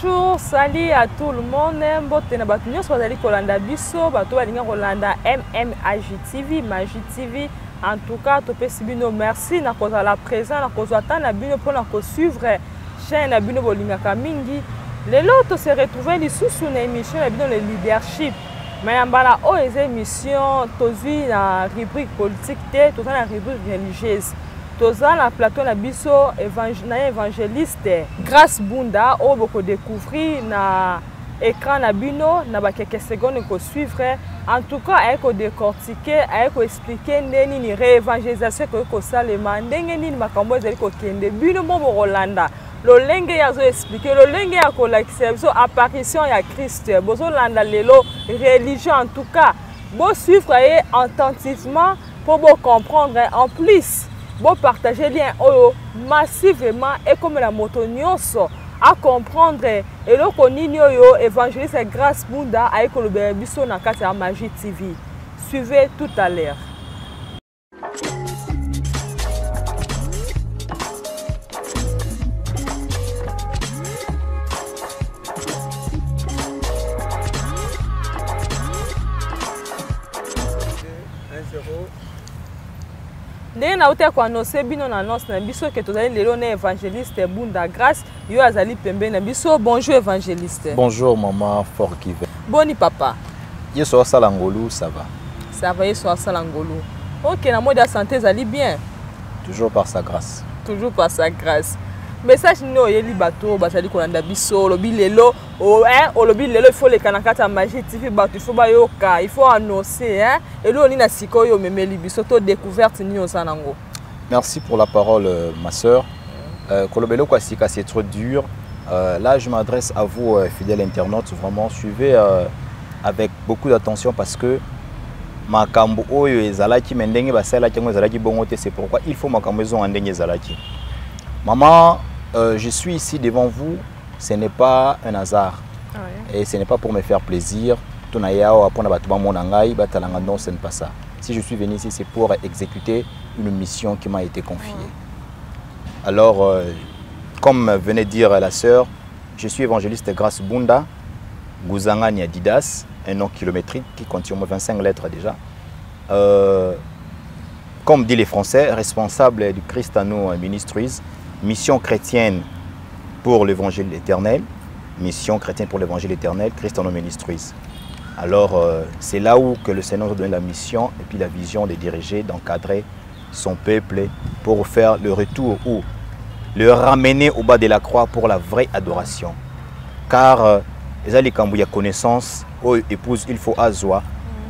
Bonjour, salut à tout le monde. Mbote na batu nyonso bazali kolanda biso, bato balinga kolanda MMAGTV, Magie TV. En tout cas, topesi bino merci na kozala présent na kozwa ta na bino pour na suivre chaîne na bino bolingaka mingi. Lelo to se retrouver lisusu na émission na bino le leadership. Mayambala o eza émission tozwi na rubrique politique te, toza na rubrique religieuse. Toza na plateau na biso évangéliste Grâce Bunda o boko découvrir na écran na bino na ba quelques secondes ko suivre. En tout cas, elle ko décortiquer, elle ko expliquer ndeni ni réévangélisation ko salema ndenge nini makambo ezali ko kende bino mo Rolanda. Lolenge ya zo expliquer, lolenge ya ko lakisa biso apparition ya Christ. Bozo landa lelo religion en tout cas. Bo suivre attentivement pour vous comprendre en plus. Bon partager lien massivement et comme la moto nyonso à comprendre et le konini yo évangéliste Grâce Bunda avec le biso na kati ya Magie TV. Suivez tout à l'heure. Ndenge na uta ko annoncer bino na annonce na biso que tozali lelo na évangéliste Bunda Grâce yo azali pembe na biso. Bonjour évangéliste. Bonjour maman Forkive. Boni papa. Yeso sala ngolu ça va. Ça va yeso sala ngolu. OK, na mode de santé zali bien. Toujours par sa grâce. Toujours par sa grâce. Message no yeli bato bazali kolanda biso lobi lelo lobi lelo il faut les kanakata ya Magie TV bato il faut bayoka, il faut annoncer et lo ni na sikoyo memeli biso to découverte ni osanango. Merci pour la parole ma sœur. Kolobelo kwa sika c'est trop dur. Là je m'adresse à vous fidèles internautes, vraiment suivez avec beaucoup d'attention parce que makambo oyo ezalaki mendenge basala kingo ezalaki bongote, c'est pourquoi il faut makambo ezo ndenge ezalaki. Maman, je suis ici devant vous, ce n'est pas un hasard. Ah ouais. Et ce n'est pas pour me faire plaisir. Non, ce n'est pas ça. Si je suis venu ici, c'est pour exécuter une mission qui m'a été confiée. Ouais. Alors, comme venait de dire la sœur, je suis évangéliste Grâce Bunda, Gouzangani Adidas, un nom kilométrique qui contient 25 lettres déjà. Comme dit les Français, responsable du Christano Ministries, mission chrétienne pour l'évangile éternel, mission chrétienne pour l'évangile éternel, Christano Ministries. Alors, c'est là où que le Seigneur nous donne la mission et puis la vision de diriger, d'encadrer son peuple pour faire le retour ou le ramener au bas de la croix pour la vraie adoration. Car, il y a connaissance, épouse, il faut azwa,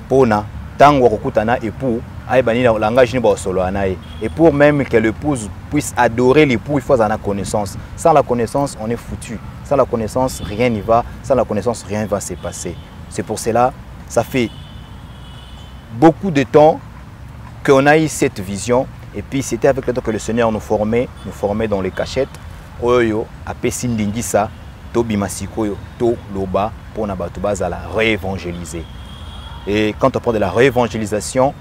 pona, tango kokutana époux, et pour même que l'épouse puisse adorer l'époux, il faut avoir la connaissance. Sans la connaissance, on est foutu. Sans la connaissance, rien n'y va. Sans la connaissance, rien ne va se passer. C'est pour cela, ça fait beaucoup de temps qu'on a eu cette vision. Et puis c'était avec le temps que le Seigneur nous formait dans les cachettes. Oyo, apé sindingisa, to bimasikoyo, to loba, pour nabatubaza la réévangéliser. Et quand on parle de la réévangélisation,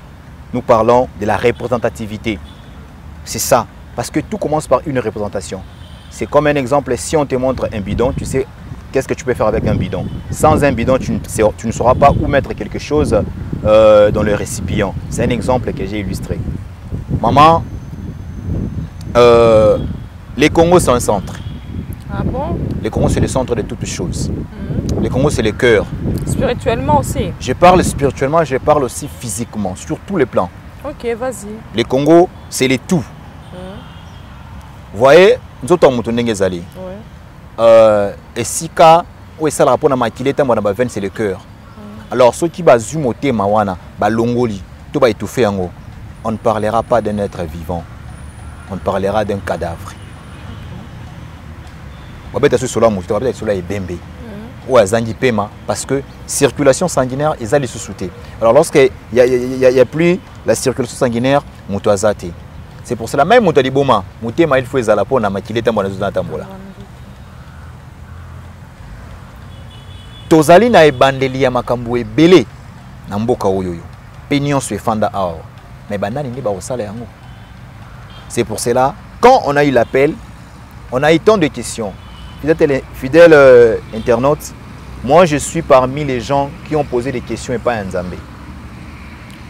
nous parlons de la représentativité. C'est ça. Parce que tout commence par une représentation. C'est comme un exemple, si on te montre un bidon, tu sais qu'est-ce que tu peux faire avec un bidon. Sans un bidon, tu ne sauras pas où mettre quelque chose dans le récipient. C'est un exemple que j'ai illustré. Maman, les Congos, c'est un centre. Ah bon? Les Congos, c'est le centre de toutes choses. Les Congos, c'est le cœur. Spirituellement aussi? Je parle spirituellement, je parle aussi physiquement, sur tous les plans. Ok, vas-y. Les Congos, c'est les tout. Vous voyez, nous sommes tous les gens. Et si cas, où est ça le rapport à maquillette, c'est le cœur. Alors, ceux qui basent sur le mawana, balongoli, tout va étouffer en haut. On ne parlera pas d'un être vivant. On parlera d'un cadavre. On va être sur la mouche, on va être sur la bembe. Ou à Zangipema, parce que circulation sanguinaire, ils allaient se souter. Alors lorsqu'il n'y a plus la circulation sanguinaire, Moutouazate. C'est pour cela même Moutadiboma, Moutema il faut les alapos na makileta mwana tambola. Tozali na ebandeli ya makambo ebele na mboka oyoyo. Pignon se fanda awa. Mais banani ni ba osala yango. C'est pour cela quand on a eu l'appel, on a eu tant de questions. Fidèle internaute, moi je suis parmi les gens qui ont posé des questions et pas un Nzambé.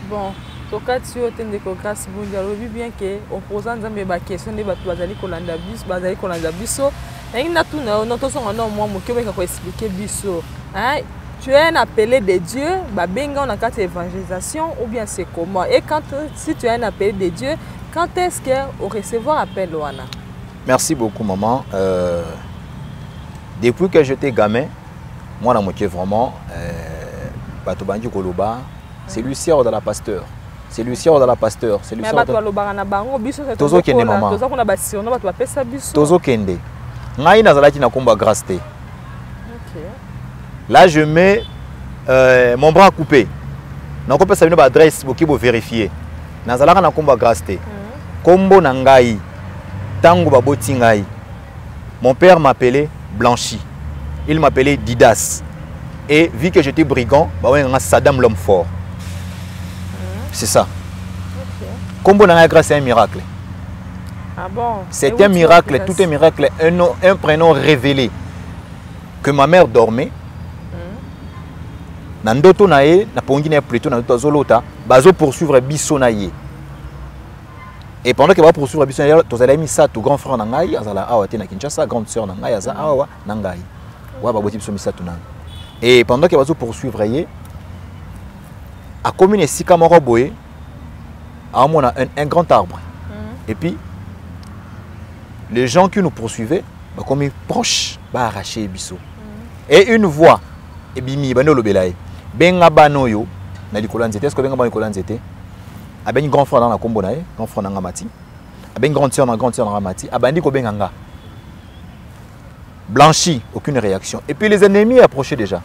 Bon, au cas tu as des cocasses, vous avez bien que opposant Nzambé ba question de bazali kolanda biso, et na tout na to son non moi mo kebe ko expliquer biso. Hein? Tu es un appelé de Dieu, ba benga on a carte évangélisation ou bien c'est comment? Et quand si tu es un appelé de Dieu, quand est-ce que au recevoir appel wana? Merci beaucoup maman. Depuis que j'étais gamin, moi na moitié vraiment bato banji koloba, c'est lui sœur de la pasteur. C'est lui sœur de la pasteur, c'est lui sœur de la bango biso c'est Tozo kende maman. Tozo kuna ba surnom bato ba pesa biso. Tozo kende. Ngai nazalaki na komba grâce te. OK. Là je mets mon bras coupé. Na ko pesa bino ba adresse boki bo vérifier. Nazalaka na komba grâce te. Kombo na ngai. Tango ba boti ngai. Mon père m'appelait Blanchi. Il m'appelait Didas. Et vu que j'étais brigand, bah ouais, Saddam l'homme fort. C'est ça. OK. Kombo na ngai grâce c'est un miracle. Ah bon? C'est un miracle, tout un miracle, un prénom révélé. Que ma mère dormait. Nandoto nae, na pongi na plutôt na zolota, bazo poursuivre biso nae. Et pendant que va poursuivre biso nae, tous allez mis ça tout grand frère nangai, azala awate na Kinshasa, grande sœur nangai, aza awa nangai. Wa ba boti biso mi ça tout nan. Et pendant que va poursuivre yé, a commune esika moko boye, a un grand arbre. Et puis les gens qui nous poursuivaient, bah, comme ils proches, bah arracher biso. Et une voix, et bimi, bah no lobelaye. Benga banoyo, na likola nzete. Est-ce que benga banoyo likola nzete? A ben grand frère dans la combo nae, grand frère dans Ngamati. A ben grande sœur dans Ngamati. A bandi ko benganga. Blanchi, aucune réaction. Et puis les ennemis approchaient déjà.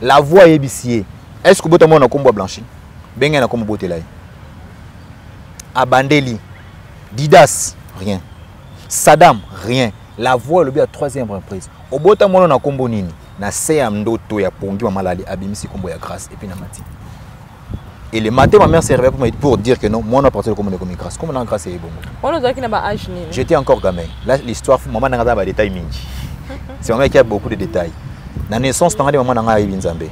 La voix est bissier. Est-ce que vous avez un combo blanchi? Benga na combo botelaye. A bandeli. Didas, rien. Saddam, rien. La voix le bien à troisième reprise. Au bota mono na kombo nini. Na seyam ndoto ya pongi ma malali abimisi kombo ya grâce et puis na mati. Et le matin ma mère s'est réveillée pour dire que non, moi on a parti de kombo de grâce. Comment na grâce est bon. On a dit na ba âge nini. J'étais encore gamin. Là l'histoire maman na ba détails mingi. C'est maman qui a beaucoup de détails. Na naissance tanga de maman na ngai binzambe.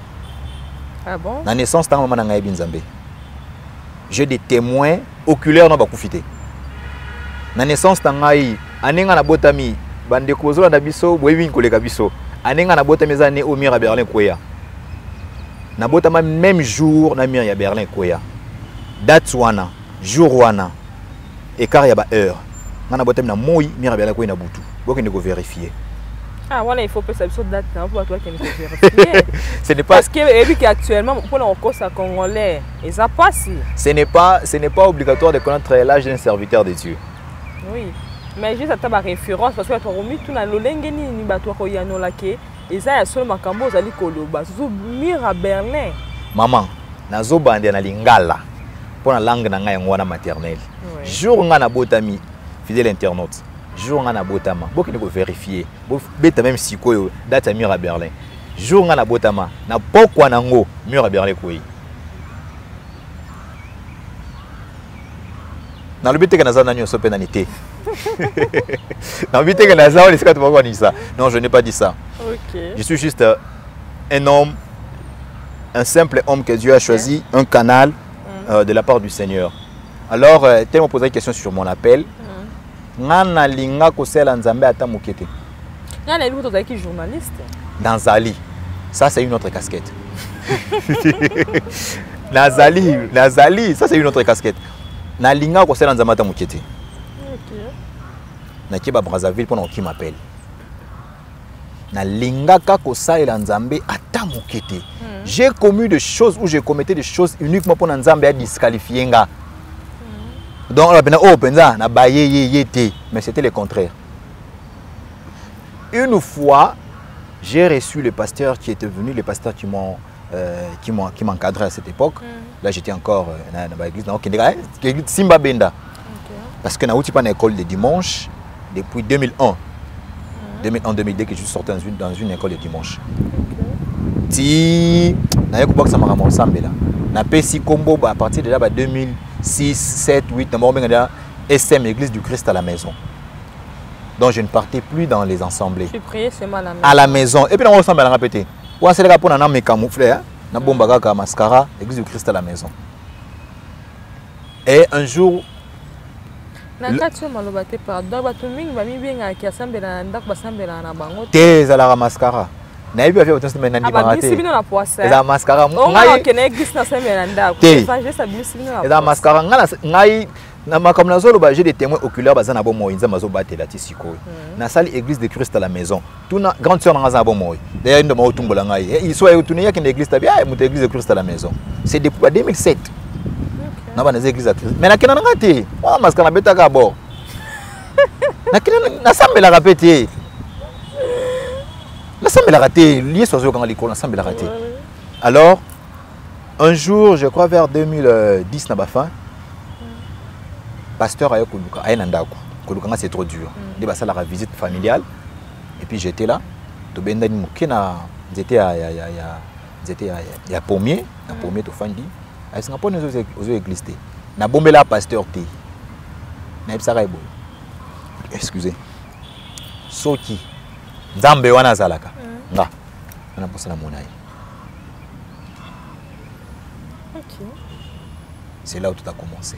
Ah bon? Na naissance tanga maman na ngai binzambe. J'ai des témoins oculaires na ba kufité. Na naissance tangai anenga na botami bande kozola na biso boyebi koleka biso anenga na botami zane au mur à Berlin Koya na botama même jour na mur ya Berlin Koya date wana jour wana écart ya ba heure na botami na moi mur à Berlin Koya na butu boko ndeko vérifier. Ah voilà, il faut pas savoir date pour toi qui ne vérifier. Ce n'est pas parce que actuellement pour l'encore ça congolais et ça passe. Ce n'est pas obligatoire de connaître l'âge d'un serviteur de Dieu. Oui, mais juste à ta référence parce que tu as remis tout dans le lengeni ni bato ko yano lake et ça ya solo makambo zali koloba zo mire à Berlin. Maman, nazo bande na lingala pour la langue na ngai ngwana maternelle. Jour nga na botami fidèle internaute. Jour nga na botama, beaucoup ne ko vérifier. Bo beta même sikoyo date à mire à Berlin. Jour nga na botama na pokwa nango mire à Berlin koyi. Dans le but que nous avons sopenanité. Dans le but que nous avons dit ça. Non, je n'ai pas dit ça. Okay. Je suis juste un homme, un simple homme que Dieu a choisi, un canal de la part du Seigneur. Alors, tu m'as posé une question sur mon appel. Nana linga kosela nzambe ata mukete. Nana linga to qui journaliste. Dans Zali. Ça c'est une autre casquette. Nazali, ça c'est une autre casquette. Na linga ko sela nzamata mukete. OK. Na kiba Brazzaville pendant qui m'appelle. Na linga ka ko sala nzambe ata mukete. J'ai commis des choses où j'ai commetté des choses uniquement pour nzambe à disqualifier nga. Donc là ben oh penza na baye yete, mais c'était le contraire. Une fois, j'ai reçu le pasteur qui était venu, les pasteurs qui m'encadraient à cette époque. Là, j'étais encore dans l'église Simba Benda. Parce que je suis pas dans l'école de dimanche depuis 2001. 2001-2002 que je suis sorti dans une école de dimanche. Si je suis ensemble là. Je combo à partir de là 2006, 7, 8, je suis SM, l'église du Christ à la maison. Donc je ne partais plus dans les assemblées. Tu priais seulement à la maison. À la maison. Et puis on ressemble à la répéter. Ou c'est le gars pour me camoufler. Na bomba kaka mascara, église du Christ à la maison. Et un jour Nakatio malobate pardon bato mingi ba mibenga ki asambela na ndako basambela na bango. Te za la mascara. Na yebi afia otansi mena ndi bangate. bangate. Bino na poisse. Eza mascara ngai ke na église na sambela na ndako. Changer sa bino na. Eza mascara ngai na makamna zolo ba j'ai des témoins oculaires bazana bo moyi nza mazo batela ti sikoyo. Na sali église de Christ à la maison. Tuna grande sœur na bo moyi. D'ailleurs ndo mo tumbola ngai. Il soit tuni yaki na église tabi mu église de Christ à la maison. C'est depuis 2007. Na ba na église à Christ. Mais na kena ngati. Wa mascara beta ka bo. Na kena na sambela rapete. Na sambela raté, lié sur zo quand l'école na sambela raté. Alors un jour, je crois vers 2010 na ba fin. Pasteur a koluka ayenandako. Koluka c'est trop dur. De ba sala la visite familiale et puis j'étais là. To benda ni mukena j'étais ya pommier, na pommier to fandi. Ay singa pone zo église té. Na bombela pasteur té. Na ebsaka ebo. Excusez. Soki Nzambe wana zalaka. Nga. Na posa na monai. OK. C'est là où tout a commencé.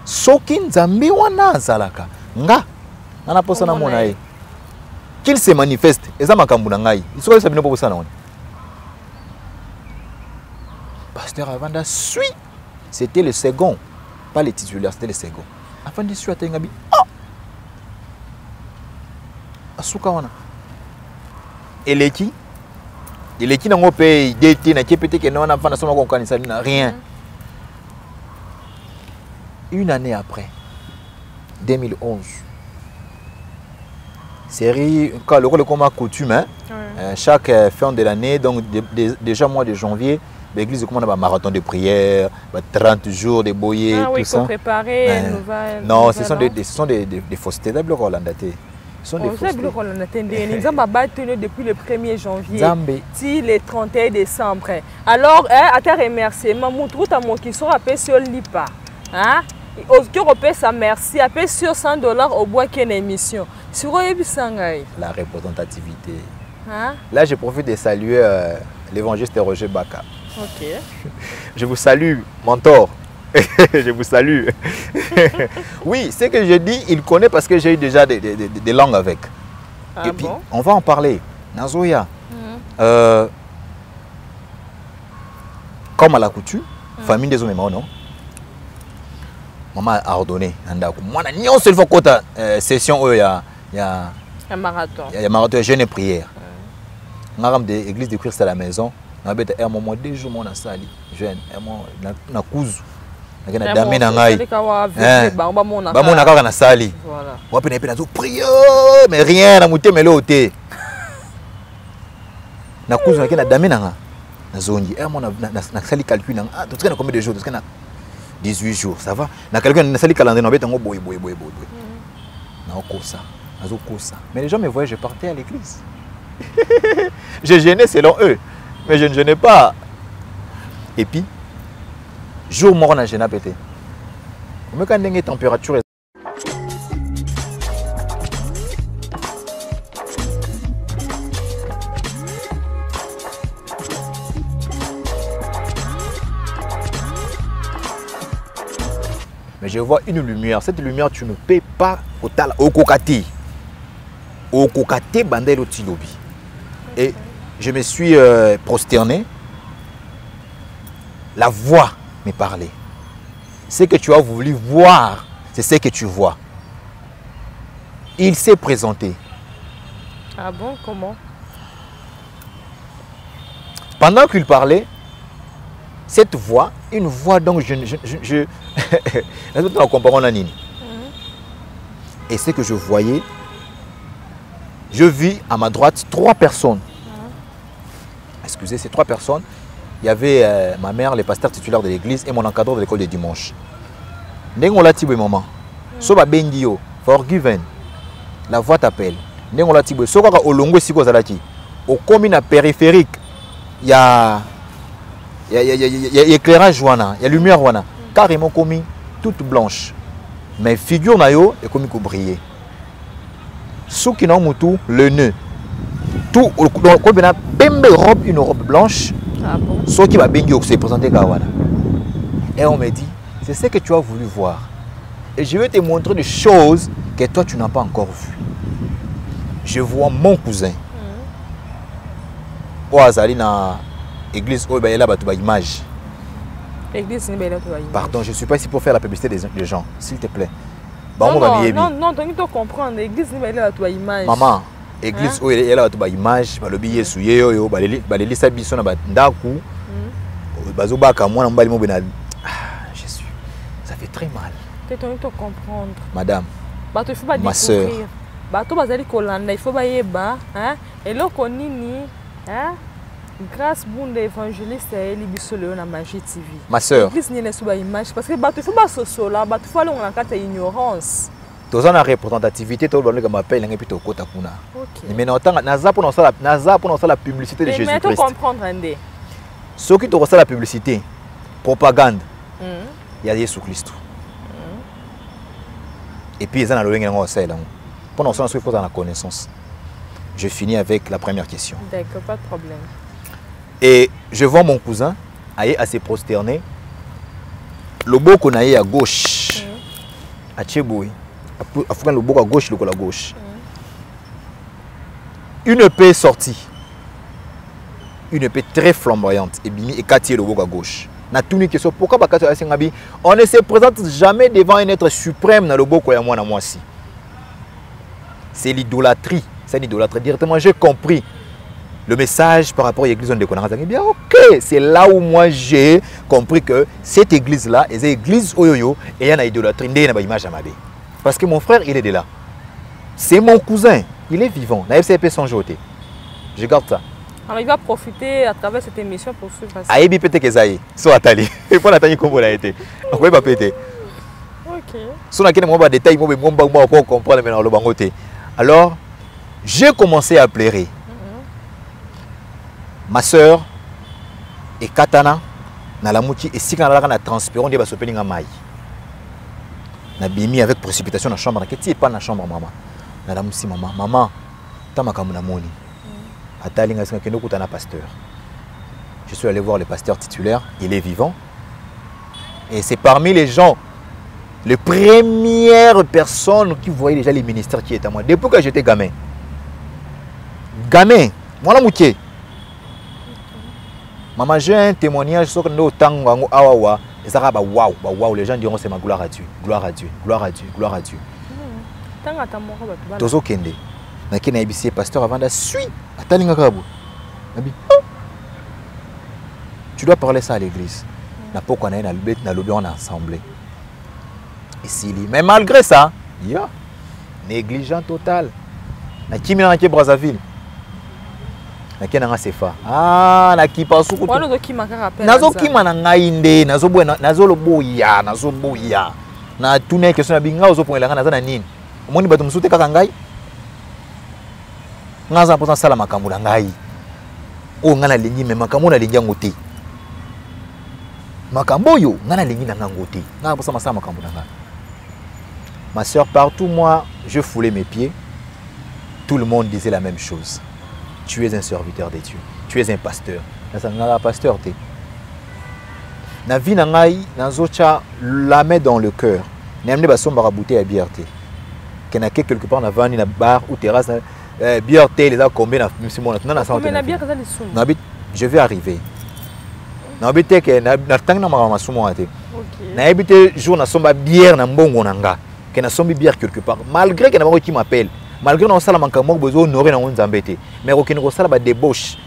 Soki Nzambe wana zalaka. Nga. Na posa na monai. Qu'il se manifeste. Eza makambu na ngai. Isoka sabino posa na wana. Pasteur Avanda suit. C'était le second. Pas le titulaire, c'était le second. Avanda suit atengabi. Ah! Asuka wana. Eleki nango pe idée na kepete ke na fana soma ko kanisa na rien. Une année après 2011. Série quand le comme coutume hein. Chaque fin de l'année donc déjà mois de janvier l'église commence un marathon de prière, 30 jours de boyer tout ça. Préparer non, ce sont des faussetés d'abord hollandais. Depuis le 1er janvier si le 31 décembre. Alors, à ta remerciement, qui sera payé sur l'IPA. Qui repère sa merci, à payer sur $100 au bois qu'il y a une émission. La représentativité. Là, je profite de saluer l'évangéliste Roger Baka. Ok. Je vous salue, mentor. Je vous salue. Oui, ce que je dis, il connaît parce que j'ai eu déjà des langues avec. Et puis, on va en parler. Nazoya, comme à la coutume, famille des hommes, non? Maman a ordonné. Moi, je ne sais pas session, il y a un marathon. Il y a marathon, jeûne et prière. On a des églises de Christ à la maison. On a un moment, 2 jours, on a sali, jeûne, on a cousu. Na dame na ngai bamona kaka na sali wapi na penazo prier mais rien na muteme le ote na kuzu na dame na nga na zongi na sali calcul na to tsena combien de jours to tsena 18 jours ça va na quelqu'un na sali calendrier na beta ngo boy na okosa nazo kosa mais les gens me voyaient je partais à l'église je jeûnais selon eux mais je ne jeûnais pas et puis jour mort na jeûne pété. Mais quand il y a température mais je vois une lumière. Cette lumière tu ne peux pas au kokati. Au kokati bandelo tilobi. Et je me suis prosterné. La voix me parler. Ce que tu as voulu voir, c'est ce que tu vois. Il s'est présenté. Ah bon, comment? Pendant qu'il parlait, cette voix, une voix donc et ce que je voyais, je vis à ma droite 3 personnes. Excusez, ces 3 personnes. Il y avait ma mère, le pasteur titulaire de l'église et mon encadreur de l'école de dimanche. Nengola tibwe maman. Soba bendio, forgiven. La voix t'appelle. Nengola tibwe. Soka ka olongo siko zalaki. Au commune périphérique, il y a éclairage wana, il y a lumière wana. Carrément commis toute blanche. Mais figure na yo est comme ko briller. Souki na mutu, le nœud. Tout une robe blanche. Ah bon? Ce qui va bien se présenter Kawana. Et on me dit, c'est ce que tu as voulu voir. Et je vais te montrer des choses que toi tu n'as pas encore vues. Je vois mon cousin. Au hasard dans l'église, il y a une image. L'église, Pardon, je ne suis pas ici pour faire la publicité des gens, s'il te plaît. Non, tu dois comprendre. L'église, il y a une image. Maman, l'église, il y a une image. Il y a une ça fait très mal. Tu dois comprendre. Madame, il faut pas ma soeur. Il faut pas y et là, grâce à l'évangéliste et Magie TV. Ma soeur. L'église n'est pas une image parce que il faut pas se sola, il faut aller en cas d'ignorance. Tu as une représentativité, tu as une pour la publicité de Jésus-Christ. Mais tu comprendre. Ceux qui ont la publicité, propagande, il y a Jésus-Christ. Et puis, ils ont la pendant ce temps, il faut la connaissance. Je finis avec la première question. D'accord, pas de problème. Et je vois mon cousin aller à se prosterner. Le beau qu'on a à gauche, à Tcheboui, le beau à gauche, le à gauche. Une épée sortie. Une épée très flamboyante. Et bimi et Kati le beau à gauche. Pourquoi on ne se présente jamais devant un être suprême dans le beau à moi si. C'est l'idolâtrie. C'est l'idolâtrie. Directement, j'ai compris le message par rapport à l'église de Konara. Bien, ok, c'est là où moi j'ai compris que cette église-là, est une église oyoyo, et il y a une idolâtrie. Parce que mon frère, il est de là. C'est mon cousin. Il est vivant. La FCP sans jeter. Je garde ça. Alors, il va profiter à travers cette émission pour suivre ça. Aïe, peut-être que ça y est. Soit Atali. Il faut l'attendre comme on a été. On ne peut pas péter. Ok. Si on a des détails, on peut comprendre maintenant le bangoté. Alors, j'ai commencé à pleurer. Ma soeur et Katana, na la mouti et si quand on a transpiré, on dit que c'est un maï. Na bimi avec précipitation dans la chambre. Qu'est-ce qui est pas dans la chambre, maman? Na la mouti, maman, t'as ma camouna moni. Atalinga c'est que nous coûtons un pasteur. Je suis allé voir le pasteur titulaire. Il est vivant. Et c'est parmi les gens, les premières personnes qui voyaient déjà les ministères qui étaient à moi. Depuis que j'étais gamin. Gamin, moi la moitié. Maman, j'ai un témoignage sur le temps où awawa, et ça va waouh, les gens diront c'est ma gloire à Dieu, gloire à Dieu, gloire à Dieu, gloire à Dieu. Tozo kende. Na kena ibisi pasteur avant de suivre. Atalinga kabo. Tu dois parler ça à l'église. Na poko na na lobby en assemblée. Ici, mais malgré ça, il y a négligent total. Na kimina na Brazzaville. Na kena nga sefa. Ah, na kipa suku. Wana zo kima ka rappel. Nazo kima na ngainde, nazo boya, nazo loboya, nazo boya. Na tune question na binga ozo ponela na za nini? Omoni bato musute kaka ngai. Ngaza posa sala makambo na ngai. O ngana lingi me makambo na lingi ngote. Makambo yo ngana lingi na ngote. Ngana posa masala makambo na ngai. Ma soeur, partout moi, je foulais mes pieds. Tout le monde disait la même chose. Tu es un serviteur de Dieu. Tu es un pasteur. Un pasteur, tu es. Na vie na ngai, na zocha la main dans le cœur. N'aime pas sombre bouteille à bière. Que na quelque part na vani na bar ou terrasse bière les a combien na simon na combien na bière les sous. Na bit je vais arriver. Na bit que na tang na mama sumo ate. OK. Na habité jour na somba bière na mbongo nanga. Que na sombi bière quelque part malgré que na mako qui m'appelle. Malgré non sala manka moko besoin honorer na nzambete. Mais aucune ko sala ba débauche.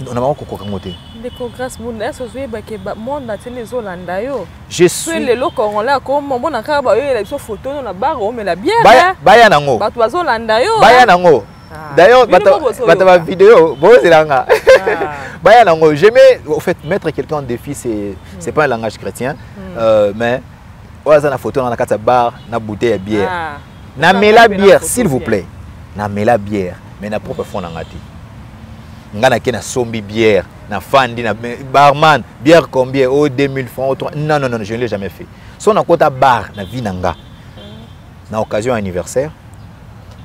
On a mako ko kangote. Ndeko grâce bunda so zoe ba ke monde na tele zolanda yo. Je suis le loko là comme mon na ka ba yo la so photo na bar o mais la bière. Baya nango. Ba to zolanda yo. Baya nango. D'ailleurs, ma vidéo, bon, c'est là. J'aimais, au fait, mettre quelqu'un en défi, c'est pas un langage chrétien, mais ouais, ça, la photo dans la carte bar, na bouteille de bière. Na mela bière, s'il vous plaît. Na mela bière, mais na propre fond ngati. Ngana ke na sombi bière, na fandi na barman, bière combien? Oh 2000 francs, non, je ne l'ai jamais fait. Son na kota bar, na vinanga. Na occasion anniversaire.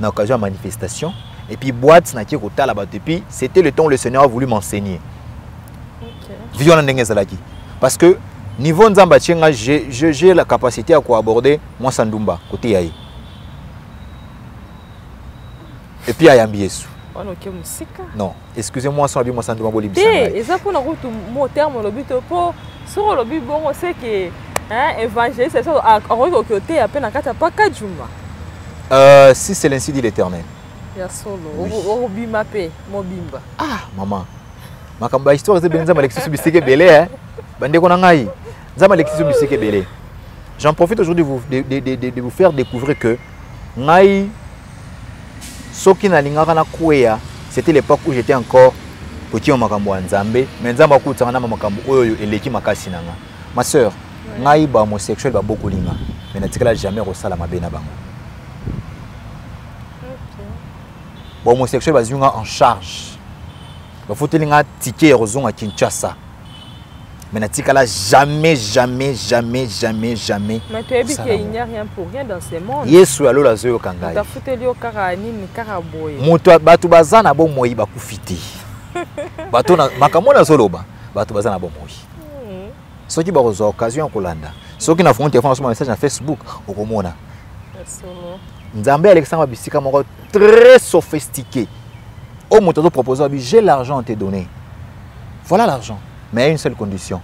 na occasion de manifestation. Et puis boîte na kota là-bas. Et puis c'était le temps où le Seigneur a voulu m'enseigner. Violent n'engezalaki. Parce que niveau nzamba tchenga j'ai la capacité à aborder moi Sandumba côté yaï. Et puis ayambi Yesu. Non, excusez-moi sans moi Sandumba bolibi. Et ça pour nous mon terme le but pour sur le but bon on sait que hein évangéliste c'est ça à côté à peine à kata pas kadjuma. Si c'est l'ainsi dit l'Éternel. Ya solo obima pe mobimba. Ah maman. Makamba histoire c'est benza malexis bisike belé hein. Bande ko na ngai. Nzama alexis bisike belé. J'en profite aujourd'hui de vous faire découvrir que ngai soki na lingaka na kuya, c'était l'époque où j'étais encore petit en makambo nzambe, mais nzamba ku tsana makambo oyo eleki makasi nanga. Ma sœur, ngai ba homosexuel ba beaucoup linga, mais na tikala jamais rosala mabe na bango. Ba homosexuel ba zunga en charge. Ba fotelinga ticket rozonga à Kinshasa. Mais na tikala jamais. Mais tu as dit qu'il n'y a rien pour rien dans ce monde. Yesu alo la zoyo kangai. Ta futeli o kaka nini kaka boye. Moto batu bazana bo moyi ba kufiti. Bato na makamona soloba, batu bazana bo moyi. Soki ba rozo occasion kolanda. Soki na fonte téléphone sur message na Facebook okomona. Nzambe Alexandre Bisika moko très sophistiqué. Au moto proposé j'ai l'argent à te donner. Voilà l'argent. Mais à une seule condition.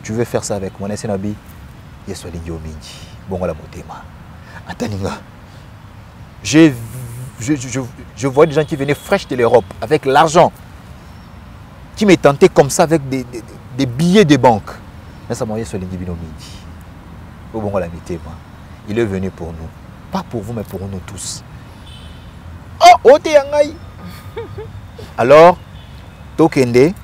Tu veux faire ça avec moi, Nabi? Yesu alingi omingi. Bongo la motema. Ataninga. Je vois des gens qui venaient fraîches de l'Europe avec l'argent. Qui me tentaient comme ça avec des billets de banque. Mais ça m'a Yesu alingi binomindi. Bongo la motema. Il est venu pour nous. Pas pour vous, mais pour nous tous. Oh, ote yangai. Alors, tokende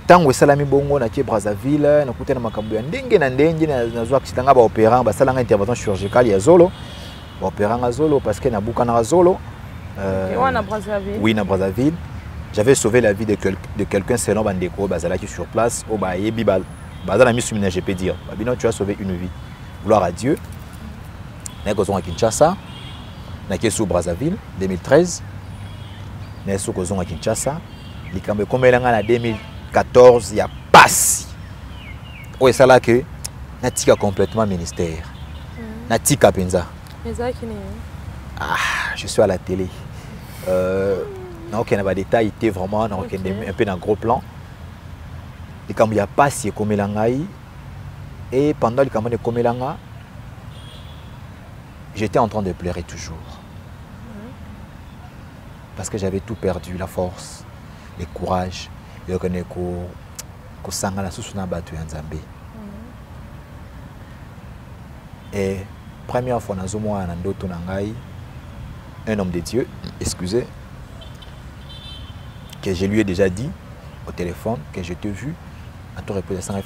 tango salami bongo na tie Brazzaville na kutana makambo ya ndenge na zo accident ba opérant ba salanga intervention chirurgicale ya Zolo ba opérant à Zolo parce que na bukana à Zolo na Brazzaville. Oui, na Brazzaville. J'avais sauvé la vie de quelqu'un selon bandeko bazalaki sur place au ba yebi bazana misumina je peux dire. Babino tu as sauvé une vie. Gloire à Dieu. Na kozon à Kinshasa na kesu Brazzaville 2013. Na kesu kozon à Kinshasa. Likambe komelanga na 2014 ya passe. Ouais ça là que natika complètement ministère. Natika penza. Ah, je suis à la télé. Donc il y a des détails était vraiment un peu dans gros plan. Likambe ya passe komelanga et pendant likambe de komelanga j'étais en train de pleurer toujours. Parce que j'avais tout perdu, la force. Le courage, le et première fois un homme de Dieu, excusez, que je lui ai déjà dit au téléphone que je t'ai vu à ton représentant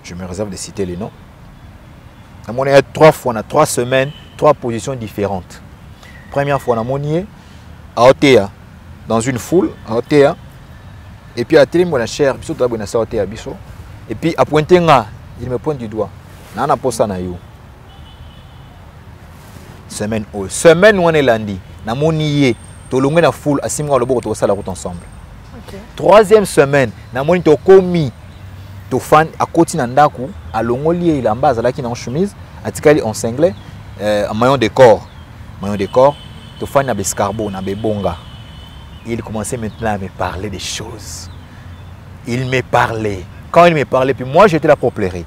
je me réserve de citer les noms. On a 3 fois, on a 3 semaines, 3 positions différentes. Première fois, on a monié à Otea. Dans une foule, à Otea, et puis à Télim, la chair, et puis à Pointenga, il me pointe du doigt. Nana posa na yo. Semaine où on est lundi, na moniye, tolongé na foule, à Simon le beau, la route ensemble. 3e semaine, na moni to komi, to fan à côté nandaku, à longolier, il en bas, à qui en chemise, à tikali en singlet, en maillot de corps, to fan na bescarbo, na bebonga. Il commençait maintenant à me parler des choses. Il me parlait. Quand il me parlait, puis moi j'étais là pour pleurer.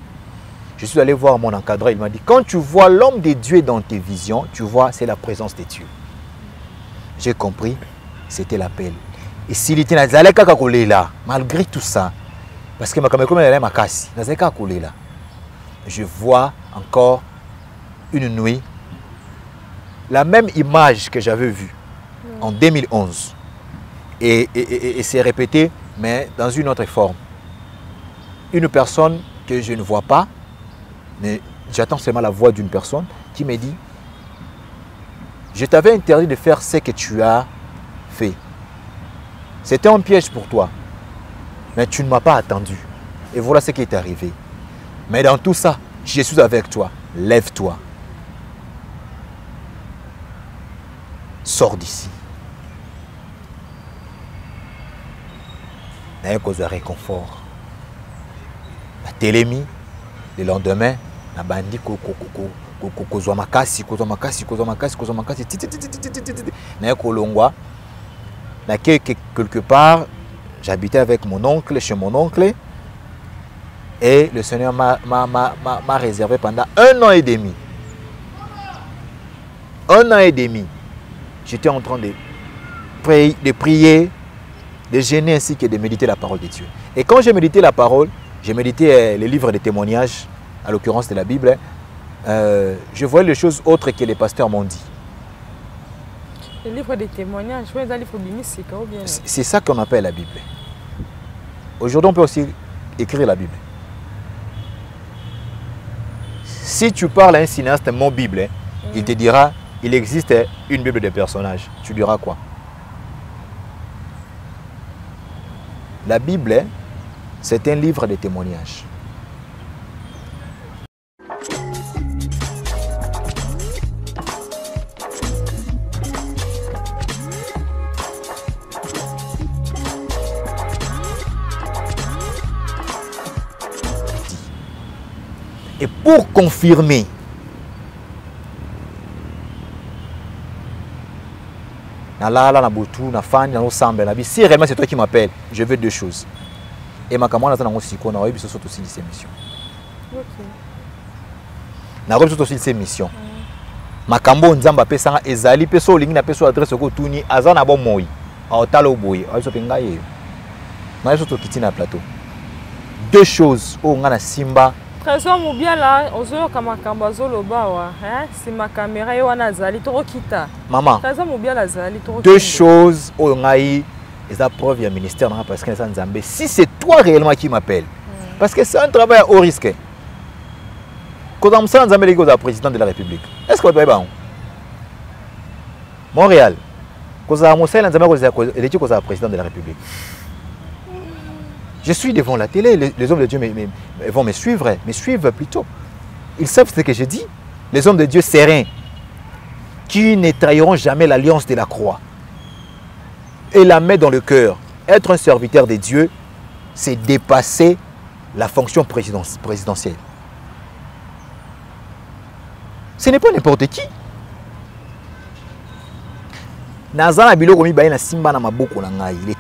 Je suis allé voir mon encadreur, il m'a dit, quand tu vois l'homme de Dieu dans tes visions, tu vois, c'est la présence de Dieu. J'ai compris, c'était l'appel. Et s'il était là, malgré tout ça, parce que je vois encore une nuit, la même image que j'avais vue en 2011. Et c'est répété, mais dans une autre forme. Une personne que je ne vois pas, mais j'attends seulement la voix d'une personne qui me dit, je t'avais interdit de faire ce que tu as fait. C'était un piège pour toi, mais tu ne m'as pas attendu. Et voilà ce qui est arrivé. Mais dans tout ça, je suis avec toi. Lève-toi. sors d'ici. Il y a un cause de réconfort. La télémie, le lendemain, la bandit kozwa makasi. Na kolongwa. Na quelque part, j'habitais avec mon oncle, chez mon oncle, et le Seigneur m'a réservé pendant 1 an et demi. 1 an et demi. J'étais en train de prier, de jeûner ainsi que de méditer la parole de Dieu. Et quand j'ai médité la parole, j'ai médité les livres de témoignages, à l'occurrence de la Bible, je voyais les choses autres que les pasteurs m'ont dit. Les livres de témoignages, c'est ça qu'on appelle la Bible. Aujourd'hui, on peut aussi écrire la Bible. Si tu parles à un cinéaste, mon Bible, il te dira, il existe une Bible de personnages. Tu diras quoi? La Bible, c'est un livre de témoignages. Et pour confirmer, si réellement c'est toi qui m'appelles, je veux 2 choses. Et ma camarade a aussi ces missions. Na aussi ces missions. Ma cambo nzamba pesa ezali peso lingi na peso adresse ko tuni azana bon moi. A otalo boy, a so penga ye. Na so to kitina plateau. 2 choses o ngana simba. Trésor Moubiala, ozo kama kambazo lobawa, si ma caméra yo wana zali toro kita. Maman. Trésor Moubiala zali toro. 2 choses o ngai eza preuve ya ministère na parce que ça nzambe. Si c'est toi réellement qui m'appelle. Parce que c'est un travail à haut risque. Quand on s'en nzambe le président de la République. Est-ce que tu vas Montréal. Quand on s'en nzambe le président de la République. Je suis devant la télé, les hommes de Dieu vont me suivre plutôt. Ils savent ce que je dis. Les hommes de Dieu sereins, qui ne trahiront jamais l'alliance de la croix. Et la main dans le cœur. Être un serviteur de Dieu, c'est dépasser la fonction présidentielle. Ce n'est pas n'importe qui. Les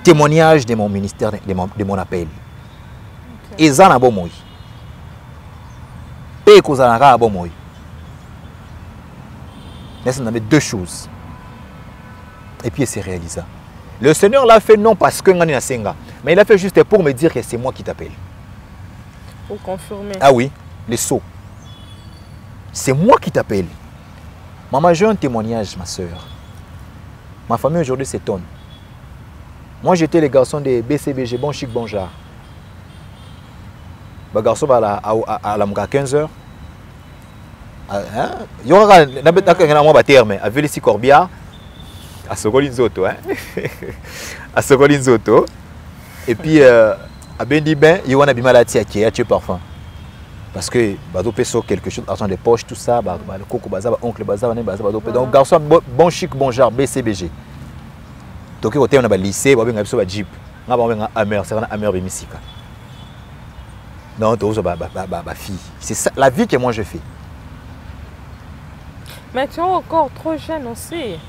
témoignages de mon ministère, de mon appel. Et ça n'a pas moi. Et que ça n'a pas moi. Mais ça avait 2 choses. Et puis c'est réalisé. Le Seigneur l'a fait non parce que ngani nasenga, mais il a fait juste pour me dire que c'est moi qui t'appelle. Pour confirmer. Ah oui, les sauts. C'est moi qui t'appelle. Maman, j'ai un témoignage, ma soeur. Ma famille aujourd'hui s'étonne. Moi, j'étais le garçon de BCBG, bon chic, bon genre. Le garçon va à la 15h. Il y aura un terme, à Vélici Corbia, à Sogolinzoto. À Sogolinzoto. Et puis, à Bendibin, il y aura un bimalati qui est parfum. Parce que bado peso quelque chose argent de poche tout ça le coco bazaba oncle bazaba ne bazaba donc garçon bon chic bon genre BCBG donc au terme na ba lycée ba benga biso ba jeep nga ba benga amer c'est na amer bimisika non to ba fille c'est ça la vie que moi je fais. Mais tu es encore trop jeune aussi.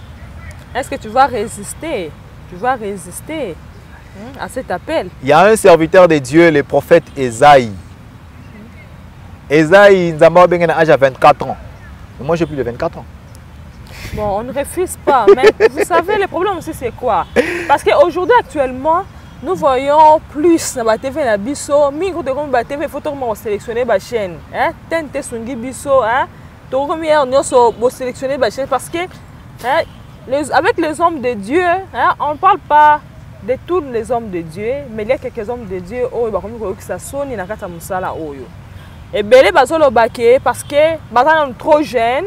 Est-ce que tu vas résister à cet appel? Il y a un serviteur de Dieu, le prophète Esaïe. Esaïe, nous avons un âge à 24 ans. Mais moi, j'ai plus de 24 ans. Bon, on ne refuse pas. Mais vous savez, le problème aussi, c'est quoi? Parce qu'aujourd'hui, actuellement, nous voyons plus dans la TV, la biso, micro de la TV, il faut sélectionner la chaîne. Tente sungi biso, sélectionner la chaîne parce que avec les hommes de Dieu, on ne parle pas de tous les hommes de Dieu, mais il y a quelques hommes de Dieu qui sont et belé bazolo baké parce que bazana trop jeune,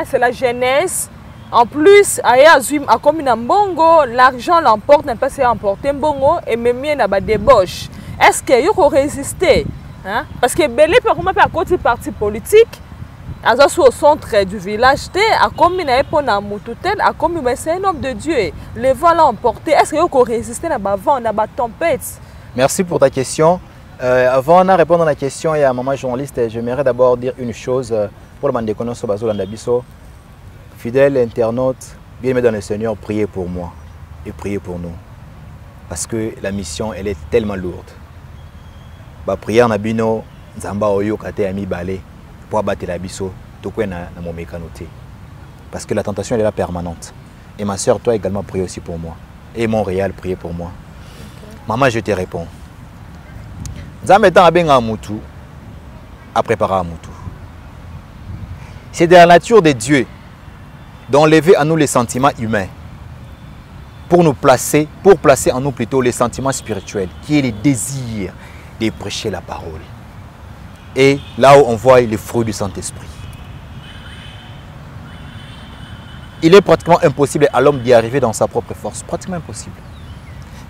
c'est la jeunesse. En plus, aya zoom a comme une mbongo, l'argent l'emporte, n'a pas se emporter mbongo et même na ba débauche. Est-ce que yo ko résister? Parce que belé peut comment faire côté parti politique, Azasu au centre du village, a commis na epona mututel, a commis mais c'est un homme de Dieu. Le vent l'a emporté. Est-ce que vous résistez à la vent, à la tempête? Merci pour ta question. Avant de répondre à la question, il y a un maman journaliste, j'aimerais d'abord dire une chose pour le monde de connaissance sur Bazo Landabiso. Fidèles internautes, bien-aimés dans le Seigneur, priez pour moi et priez pour nous. Parce que la mission, elle est tellement lourde. Ba prière na bino, Nzamba oyo kate ami balé pour abattre la biso, tout quoi na mon mécanoté. Parce que la tentation elle est là permanente. Et ma soeur, toi également, prie aussi pour moi. Et Montréal, priez pour moi. Okay. Maman, je te réponds. Nzamba étant abenga amutu, à préparer amutu. C'est de la nature de Dieu d'enlever à nous les sentiments humains pour placer en nous plutôt les sentiments spirituels, qui est le désir de prêcher la parole. Et là où on voit les fruits du Saint-Esprit. Il est pratiquement impossible à l'homme d'y arriver dans sa propre force. Pratiquement impossible.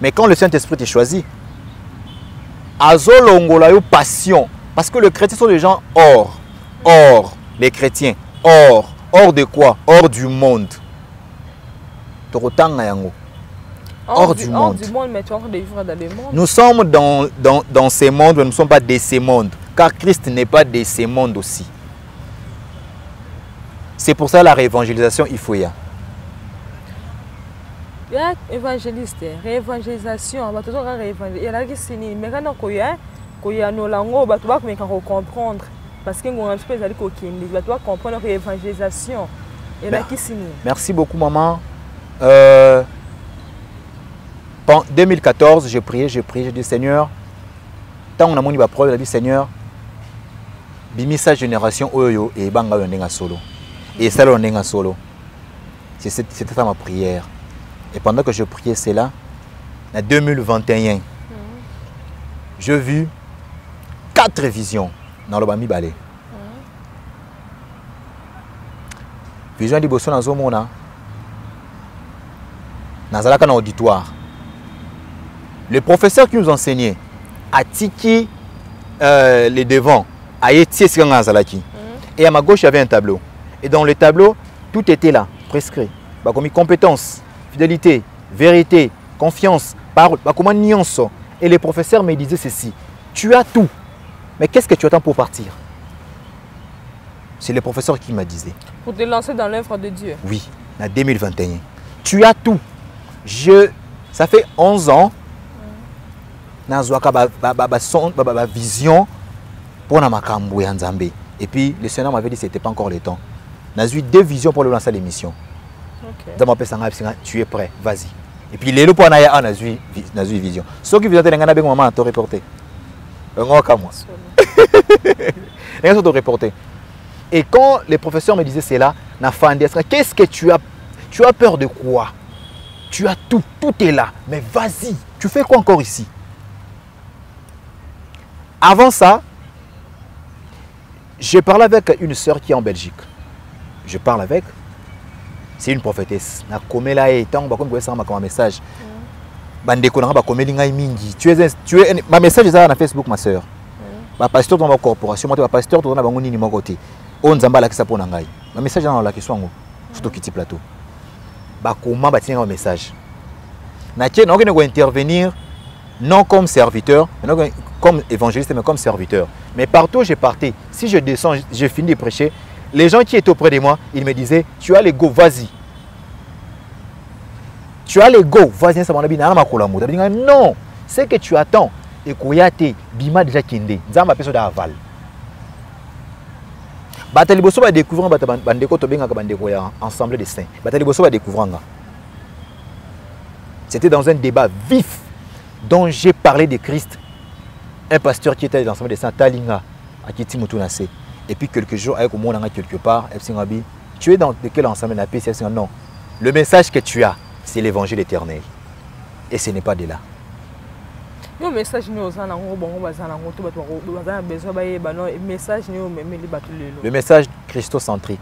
Mais quand le Saint-Esprit te choisit, azolongola yo passion. Parce que les chrétiens sont des gens hors, les chrétiens, hors de quoi? Hors du monde. Hors du monde. Mais tu es en train de vivre dans le monde. Nous sommes dans ces mondes, mais nous ne sommes pas de ces mondes. Car Christ n'est pas de ces mondes aussi. C'est pour ça la réévangélisation, il faut y aller. Il y a évangéliste, réévangélisation, il y a qui signe, mais quand il y a nos langues, tu vas comprendre. Parce que nous dois comprendre la réévangélisation. Il y a qui signe. Merci beaucoup, maman. En 2014, j'ai prié, j'ai dit Seigneur, tant on a mon problème, j'ai dit Seigneur, bimisa génération oyo et banga yondenga solo. Et ça yondenga solo. C'était ça ma prière. Et pendant que je priais cela, en 2021, j'ai vu 4 visions dans le Bami Balé. Vision de Bosso dans Zomona, dans un auditoire. Le professeur qui nous enseignait a tiki les devants, a été et à ma gauche, il y avait un tableau. Et dans le tableau, tout était là, prescrit. Comme compétence, fidélité, vérité, confiance, parole, comme nuance. Et le professeur me disait ceci, tu as tout, mais qu'est-ce que tu attends pour partir? C'est le professeur qui m'a disait. Pour te lancer dans l'œuvre de Dieu. Oui, en 2021. Tu as tout. Ça fait 11 ans, ma vision pour ma makambo ya Nzambe. Et puis le Seigneur m'avait dit que ce n'était pas encore le temps. J'ai eu 2 visions pour le lancer l'émission. Tu es prêt, vas-y. Et puis les loups on a eu vision. Ceux qui vous avez un maman à te reporter. Et quand les professeurs me disaient cela, qu'est-ce que tu as? Tu as peur de quoi? Tu as tout, tout est là. Mais vas-y, tu fais quoi encore ici? Avant ça, je parle avec une sœur qui est en Belgique. Je parle avec. C'est une prophétesse. Ma message. Ma message est sur Facebook, ma sœur. Ma pasteur dans ma corporation, ma pasteur dans ma côté. On zamba la kisapo nangai. Ma message dans la question surtout qui plateau. Ba comment ba tiens un message. Na tien on va intervenir non comme serviteur, non comme évangéliste mais comme serviteur. Mais partout où je partais, si je descends, je finis de prêcher, les gens qui étaient auprès de moi, ils me disaient tu as les go, vas-y. Tu as les go, vas-y ça m'a non, c'est que tu attends et koyate bima déjà kinde. Nzamba peso da aval. Batali boso va découvrir bandeko to benga bandeko ya ensemble des saints. Batali boso va découvrir. C'était dans un débat vif dont j'ai parlé de Christ. Un pasteur qui était dans l'ensemble des saints Talinga à Kiti Mutunase. Et puis quelques jours avec au monde quelque part, tu es dans quel ensemble la paix? Non. Le message que tu as, c'est l'évangile éternel. Et ce n'est pas de là. Le message le message christocentrique,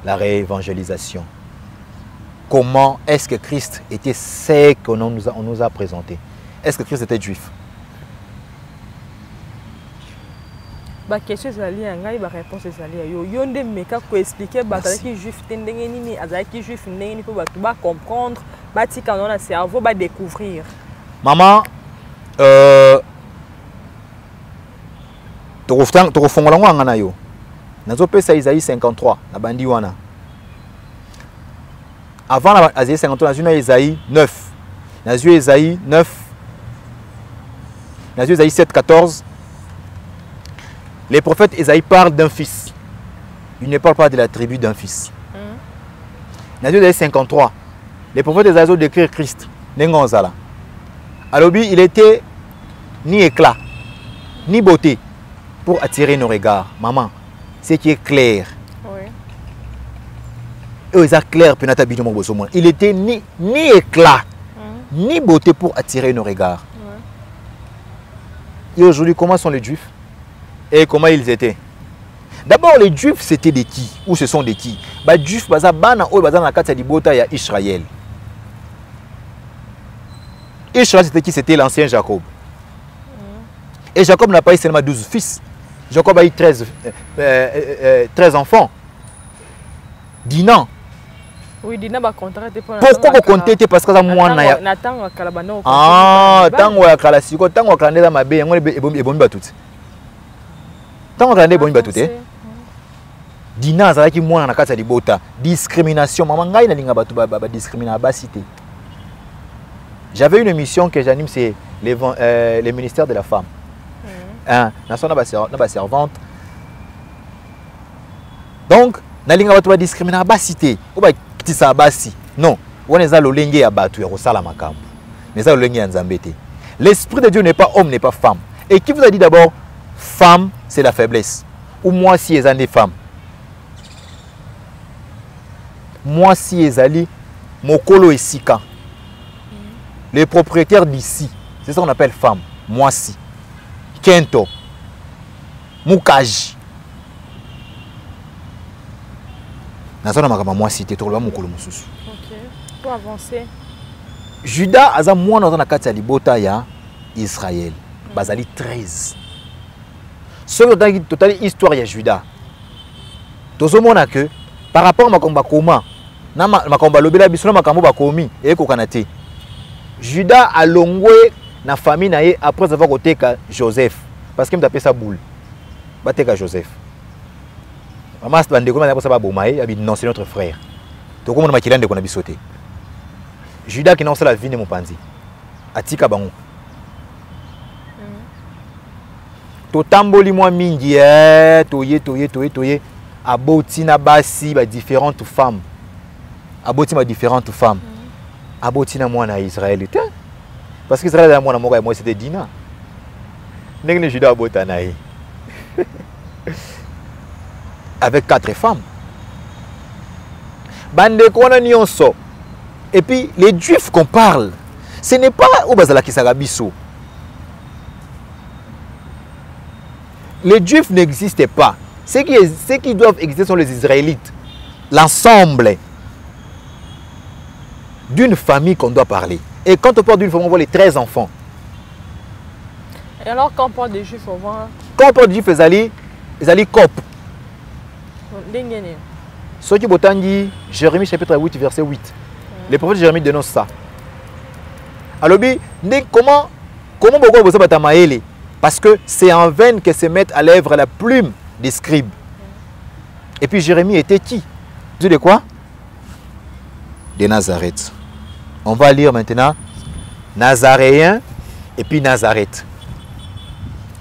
la réévangélisation. Comment est-ce que Christ était ce qu'on nous a présenté? Est-ce que Christ était juif? ba question ezali ya ngai ba réponse ezali ya yo yo nde meka ko expliquer ba ki juif tendenge nini azaki juif ndenge ni po ba to ba comprendre ba tika dans le cerveau ba découvrir. Maman to fongola nganga na yo nazo pesa Isaïe 53 na bandi wana avant la Isaïe 53 na Isaïe 9 na Isaïe 9 na Isaïe 7 14. Les prophètes Isaïe parlent d'un fils. Il ne parle pas de la tribu d'un fils. Dans Isaïe 53, les prophètes Isaïe décrivent Christ. Alors lui, il était ni éclat, ni beauté pour attirer nos regards. Maman, ce qui est clair. Oui. Il était ni éclat, ni beauté pour attirer nos regards. Et aujourd'hui, comment sont les Juifs? Et comment ils étaient? D'abord, les Juifs, c'était des qui? Ou ce sont des qui? Les Juifs, ils sont Israël. Israël, c'était qui? C'était l'ancien Jacob. Et Jacob n'a pas eu seulement 12 fils. Jacob a eu 13 enfants. Dinan. Oui, Dinan va contracter pour. Pourquoi vous comptez? Parce que ça moi na ya. Ah, tango ya kala siko, tango kala na mabe, ngone ebombi batut. Tango kala ebombi batut eh. Dinan azalaki mwana na kati ya libota. Discrimination, maman ngai na linga batu ba discriminer ba cité. J'avais une émission que j'anime, c'est les ministères de la femme. Nation na servante. Donc, na linga batu ba discriminer ba cité. Non, l'esprit de Dieu n'est pas homme, n'est pas femme. Et qui vous a dit d'abord, femme, c'est la faiblesse. Ou moi si ils ont des femmes. Moi si ils ont Mokolo et Sika. Les propriétaires d'ici, c'est ça qu'on appelle femme. Moi si. Kento. Mukaji. Moi cité pour avancer. Judas a moins dans la carte libota ya Israël. Bazali 13. Selon la totale histoire ya Judas. Tozomona que par rapport à makomba koma na makomba lobela biso makambo ba komi et ko kanate. Judas a longwe na famille na ye après avoir oteka Joseph parce qu'il m'a appelé sa boule. Bateka Joseph. Maman c'est bandeko na ça ba bomaye abi non c'est notre frère. To ko mona makilande ko na bisoté. Judas qui n'a pas la vie de mon panzi. Atika bango. To tamboli moi mingi toye aboti na basi ba différentes femmes. Aboti ma différentes femmes. Aboti na moi na Israël. Parce que Israël a moi na moi c'était Dina. Ndenge Judas abota na yi. Avec 4 femmes. Bande kona nyonso. Et puis les Juifs qu'on parle, ce n'est pas au Bazala qui s'agabisso. Les Juifs n'existaient pas. Ceux qui doivent exister sont les Israélites. L'ensemble d'une famille qu'on doit parler. Et quand on parle d'une famille, on voit les 13 enfants. Et alors quand on parle des Juifs, on voit... Quand on parle des Juifs, ils allaient cop. Ce qui botangi, Jérémie chapitre 8, verset 8. Les prophètes Jérémie dénoncent ça. Alors, comment vous avez? Parce que c'est en vain que se mettent à l'œuvre la plume des scribes. Et puis Jérémie était qui? Dieu de quoi? De Nazareth. On va lire maintenant Nazaréen et puis Nazareth.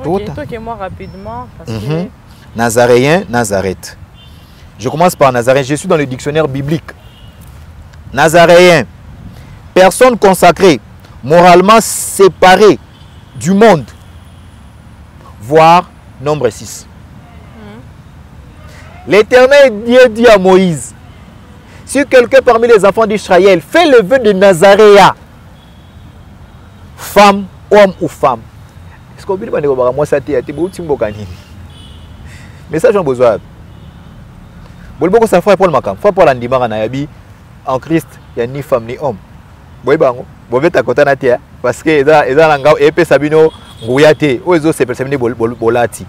Ok, toquez-moi rapidement. Parce que... Nazaréen, Nazareth. Je commence par Nazareth. Je suis dans le dictionnaire biblique. Nazaréen, personne consacrée, moralement séparée du monde, voire nombre 6. L'Éternel Dieu dit à Moïse, si quelqu'un parmi les enfants d'Israël fait le vœu de Nazaréa, femme, homme ou femme, est-ce qu'on peut dire moi ça t'est message en besoin. Bolboko ça faut pour le makam, faut pour l'andimara na yabi. En Christ, il n'y a ni femme ni homme. Parce que les gens ont été sabino gouyate, ou les autres se percevent bolati.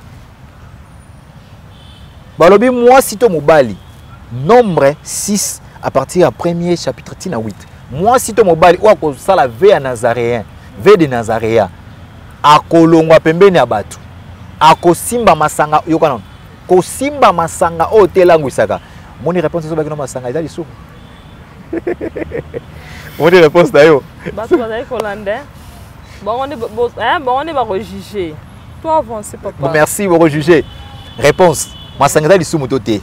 balobi mwasi to mobali nombre 6 à partir ya premier chapitre tina 8 mwasi to mobali oyo akosala ve ya nazaréen ve de nazaréa akolongwa pembeni ya bato akosimba masanga yoka non kosimba masanga oyo telangwisaka moni réponse ezobaki no masanga eza lisumu moni réponse na yo bato bazali kolanda bango nde bakojuge to avance papa merci bokojuge réponse masanga eza lisumu to te